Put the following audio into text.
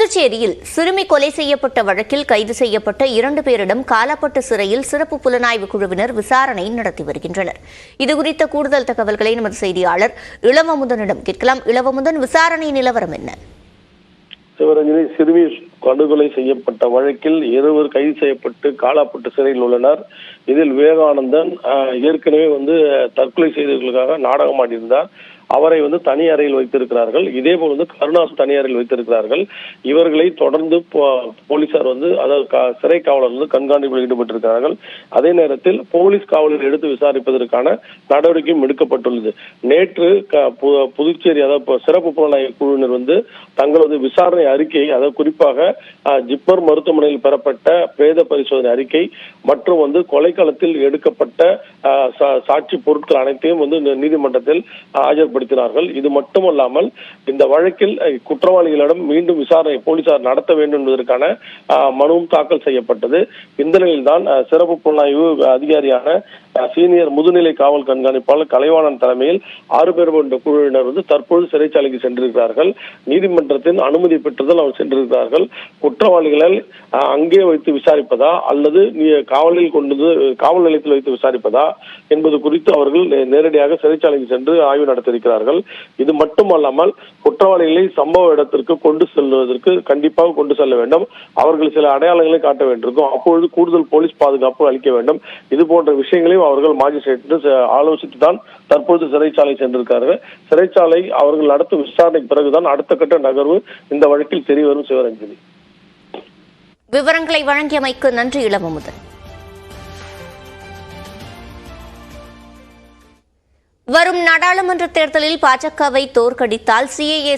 புதுச்சேரியில் சிறுமி கொலை செய்யப்பட்ட வழக்கில் கைது செய்யப்பட்ட 2 பேரிடம் காலாப்பட்டு சிறையில் சிறப்பு புலனாய்வு குழுவினர் விசாரணை நடத்தி வருகின்றனர். இதுகுறித்த கூடுதல் தகவல்களை நமது செய்தியாளர் இளவமுதனிடம் கேட்கலாம். இளவமுதன், விசாரணை நிலவரம் என்ன? சிவரஞ்சனி, சிறுமி படுகொலை செய்யப்பட்ட வழக்கில் 2 கைது செய்யப்பட்டு காலாப்பட்டு சிறையில் உள்ளனர். இதில் விவேகானந்தன் ஏற்கனவே தற்கொலை செய்தவர்களுக்காக நாடகம் ஆடியிருந்தார். அவரை தனி அறையில் வைத்திருக்கிறார்கள். இதே போல் கருணாசு தனி அறையில் வைத்திருக்கிறார்கள். இவர்களை தொடர்ந்து போலீசார் அதாவது சிறை காவலர் கண்காணிப்பில் ஈடுபட்டிருக்கிறார்கள். அதே நேரத்தில் போலீஸ் காவலர் எடுத்து விசாரிப்பதற்கான நடவடிக்கையும் எடுக்கப்பட்டுள்ளது. நேற்று புதுச்சேரி அதாவது சிறப்பு புலனாய்வு குழுவினர் தங்களது விசாரணை அறிக்கை, அதாவது குறிப்பாக ஜிப்மர் மருத்துவமனையில் பெறப்பட்ட பிரேத பரிசோதனை அறிக்கை மற்றும் கொலைக்களத்தில் எடுக்கப்பட்ட சாட்சி பொருட்கள் அனைத்தையும் நீதிமன்றத்தில் ஆஜர்படுத்தினார்கள். இது மட்டுமல்லாமல் இந்த வழக்கில் குற்றவாளிகளிடம் மீண்டும் விசாரணை போலீசார் நடத்த வேண்டும் என்பதற்கான மனுவும் தாக்கல் செய்யப்பட்டது. இந்த நிலையில்தான் சிறப்பு புலனாய்வு அதிகாரியான சீனியர் முதுநிலை காவல் கண்காணிப்பாளர் கலைவாணன் தலைமையில் 6 பேர் கொண்ட குழுவினர் தற்போது சிறைச்சாலைக்கு சென்றிருக்கிறார்கள். நீதிமன்றத்தின் அனுமதி பெற்றதால் அவர் சென்றிருக்கிறார்கள். குற்றவாளிகளை அங்கே வைத்து விசாரிப்பதா அல்லது காவல் நிலையத்தில் வைத்து விசாரிப்பதா என்பது குறித்து அவர்கள் நேரடியாக சிறைச்சாலைக்கு சென்று ஆய்வு நடத்தியிருக்கிறார்கள். இது மட்டுமல்லாமல் குற்றவாளிகளை சம்பவ இடத்திற்கு கொண்டு செல்வதற்கு கண்டிப்பாக கொண்டு செல்ல வேண்டும். அவர்கள் சில அடையாளங்களை காட்ட வேண்டியிருக்கும். அப்பொழுது கூடுதல் போலீஸ் பாதுகாப்பு அளிக்க வேண்டும். இது போன்ற விஷயங்களையும் அவர்கள் மாஜிஸ்ட்ரேட் ஆலோசித்துதான் தற்போது சிறைச்சாலை சென்றிருக்கிறார்கள். சிறைச்சாலை அவர்கள் நடத்தும் விசாரணைக்கு பிறகுதான் அடுத்த கட்ட நகர்வு இந்த வழக்கில் தெரியவரும். சிவரஞ்சனி, விவரங்களை வழங்கியமைக்கு நன்றி இளவமுதன். வரும் நாடாளுமன்ற தேர்தலில் பாஜகவை தோற்கடித்தால் CAA